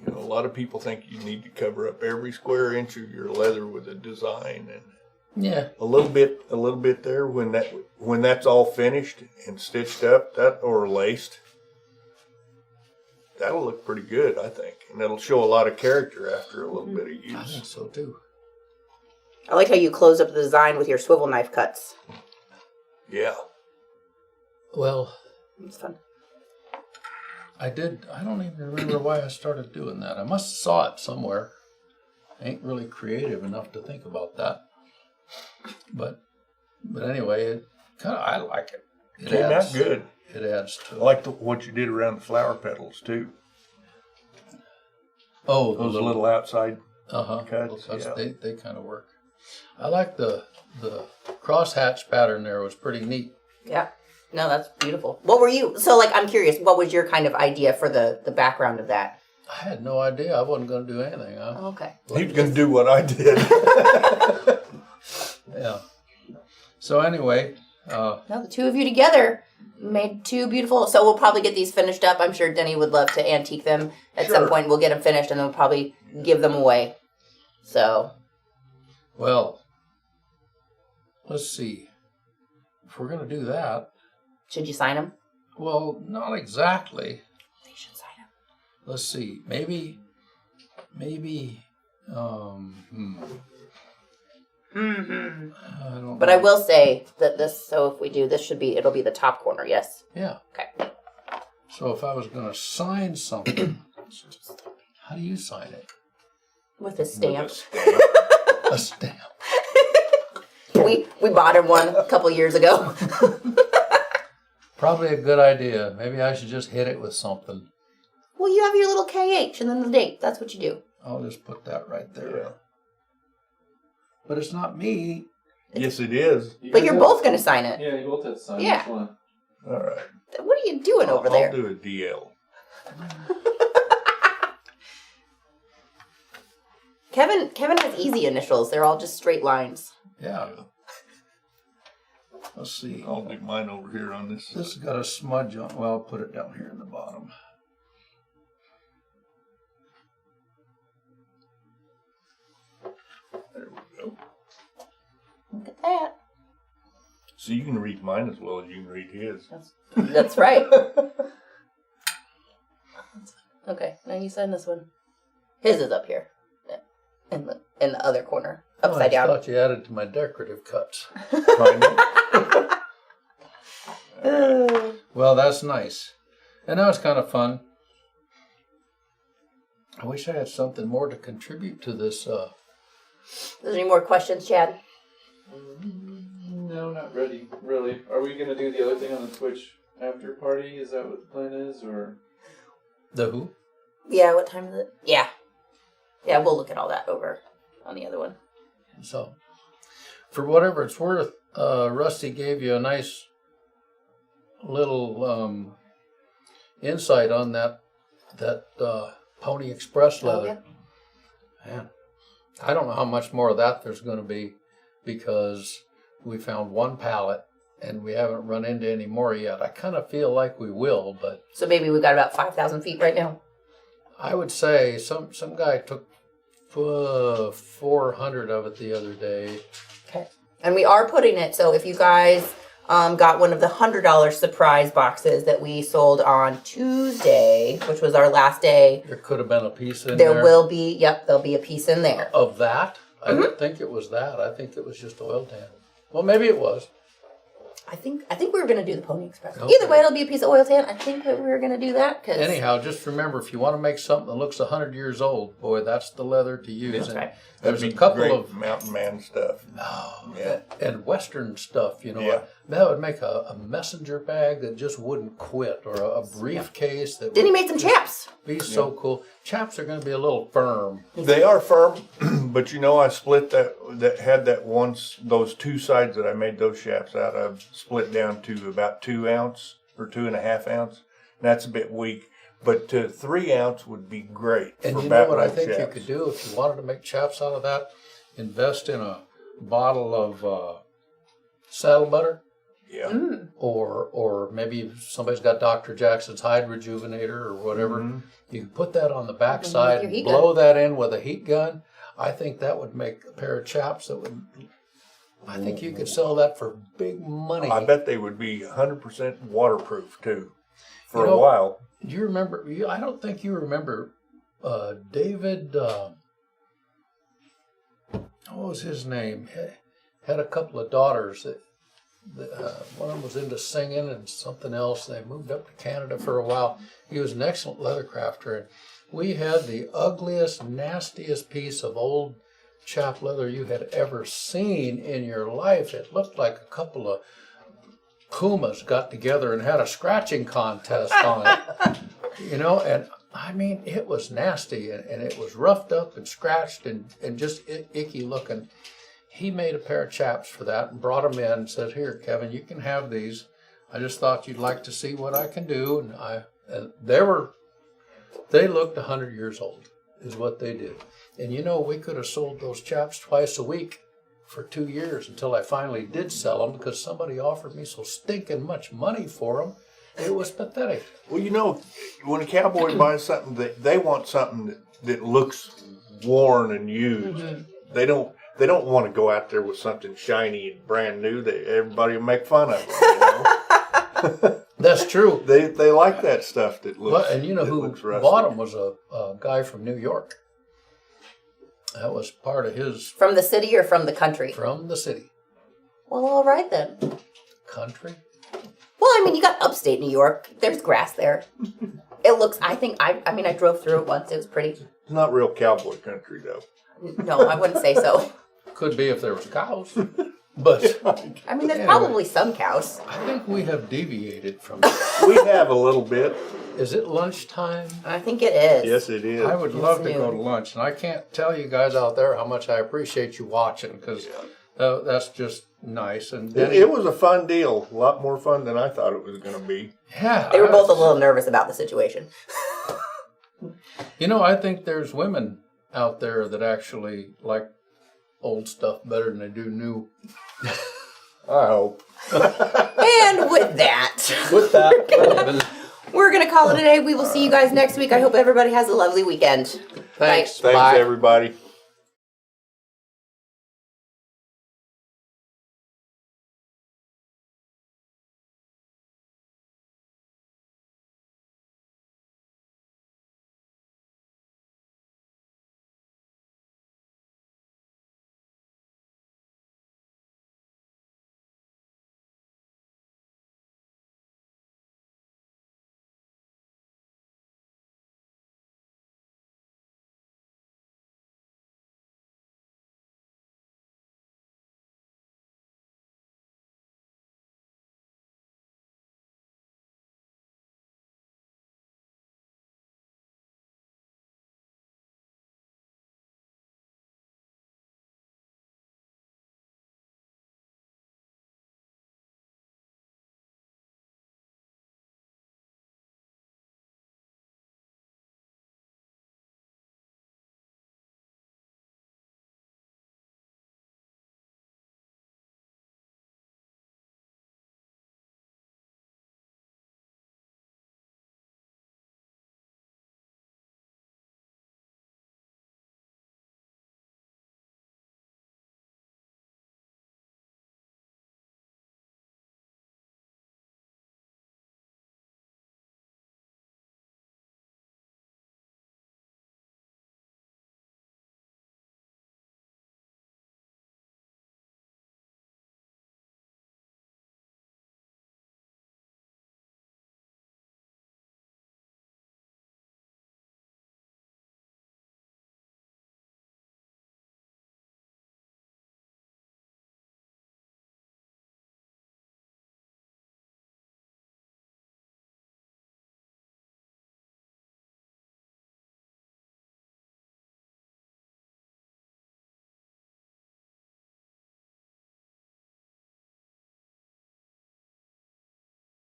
You know, a lot of people think you need to cover up every square inch of your leather with a design, and Yeah. a little bit there when that's all finished and stitched up, or laced. That'll look pretty good, I think. And that'll show a lot of character after a little bit of I think use. so too. I like how you close up the design with your swivel knife cuts. Yeah. Well, It's fun. I don't even remember why I started doing that. I must have saw it somewhere. I ain't really creative enough to think about that. But anyway, I like it. It Came out adds- good. It adds I to like what you did around the flower petals, too. Oh, Those little outside. cuts, cuts, yeah. they kind of work. I like the crosshatch pattern there. Was pretty neat. Yeah. No, that's beautiful. What were you, so like, I'm curious, what was your kind of idea for the background of that? I had no idea. I wasn't going to do anything. Okay. He's going to do what I did. Yeah. So anyway, Now the two of you together made two beautiful, so we'll probably get these finished up. I'm sure Denny would love to antique them at some Sure. point. We'll get them finished and then we'll probably give them away. So, well, let's see. If we're going to do that, should you sign them? well, not exactly. They should sign them. Let's see. Maybe. I don't But know. I will say that this, so if we do, it'll be the top corner, yes? Yeah. Okay. So if I was going to sign something, how do you sign it? With a stamp. A stamp. We bought him one a couple years ago. Probably a good idea. Maybe I should just hit it with something. Well, you have your little KH and then the date. That's what you do. I'll just put that right there. Yeah. But it's not me. Yes, it is. But you're both going to sign it. Yeah, you both have to sign Yeah. each one. All right. What are you doing over there? I'll do a DL. Kevin has easy initials. They're all just straight lines. Yeah. Let's see. I'll do mine over here on this. This has got a smudge on. Well, I'll put it down here in the bottom. There we go. Look at that. So you can read mine as well as you can read his. That's right. Okay, now you sign this one. His is up here, in the other corner, upside I down. thought you added to my decorative cuts. Well, that's nice. And that was kind of fun. I wish I had something more to contribute to this. Is there any more questions, Chad? No, not ready. Really. Are we gonna do the other thing on the Twitch after party? Is that what the plan is, or? The who? Yeah, what time is it? Yeah, we'll look at all that over on the other one. So, for whatever it's worth, Rusty gave you a nice little insight on that Pony Express leather. Man, I don't know how much more of that there's going to be, because we found one pallet and we haven't run into any more yet. I kind of feel like we will, but So maybe we've got about 5,000 feet right now. I would say some guy took 400 of it the other day. Okay. And we are putting it, so if you guys got one of the $100 surprise boxes that we sold on Tuesday, which was our last day, There could have been a piece in there. there'll be a piece in there. Of that? I didn't think it was that. I think it was just oil tan. Well, maybe it was. I think we were going to do the Pony Express. Okay. Either way, it'll be a piece of oil tan. I think that we were going to do that. Cause Anyhow, just remember, if you want to make something that looks 100 years old, boy, that's the leather to use. That's And right. There's That'd a be couple great of mountain man stuff. Yeah. and Western stuff, you know. Yeah. That would make a messenger bag that just wouldn't quit, or a briefcase that Denny would made some chaps. be so cool. Chaps are going to be a little firm. They are firm, but I split that had that once, those two sides that I made those shafts out of, split down to about 2 ounce or 2.5 ounce. And that's a bit weak, but 3 ounce would be great. And for you know what I backroom think you shafts. could do if you wanted to make chaps out of that? Invest in a bottle of saddle butter. Yeah. Or maybe if somebody's got Dr. Jackson's Hide Rejuvenator or whatever. Mhm. You can put that on the backside, your heat blow that in with a heat gun. I think that would make a pair of chaps that would. I think you could sell that for big money. I bet they would be 100% waterproof too, for You know, a while. Do you remember? I don't think you remember David. What was his name? Had a couple of daughters that. One of them was into singing and something else. They moved up to Canada for a while. He was an excellent leather crafter, and we had the ugliest, nastiest piece of old chap leather you had ever seen in your life. It looked like a couple of pumas got together and had a scratching contest on it. And I mean, it was nasty, and it was roughed up and scratched and just icky looking. He made a pair of chaps for that and brought them in and said, "Here, Kevin, you can have these. I just thought you'd like to see what I can do." And they looked 100 years old, is what they did. And we could have sold those chaps twice a week for 2 years until I finally did sell them, because somebody offered me so stinking much money for them. It was pathetic. Well, when a cowboy buys something, they want something that looks worn and used. Mm-hmm. They don't want to go out there with something shiny and brand new that everybody will make fun of them. That's true. They like that stuff that looks. Well, and you know who looks rustic. bought them was a guy from New York. That was part of his From the city or from the country? from the city. Well, all right then. Country? Well, I mean, you got upstate New York. There's grass there. It looks, I drove through it once. It was pretty. It's not real cowboy country though. No, I wouldn't say so. Could be if there was cows. But I mean, there's Anyway. probably some cows. I think we have deviated from We have a little bit. Is it lunchtime? I think it is. Yes, it is. I would love to It's go to noon. lunch, and I can't tell you guys out there how much I appreciate you watching, because that's just nice. And Denny, It was a fun deal. A lot more fun than I thought it was going to be. yeah, They were both a little nervous about the situation. I think there's women out there that actually like old stuff better than they do new. I hope. And with that, With that, we're going to call it a day. We will see you guys next week. I hope everybody has a lovely weekend. thanks. Thanks, Bye. everybody.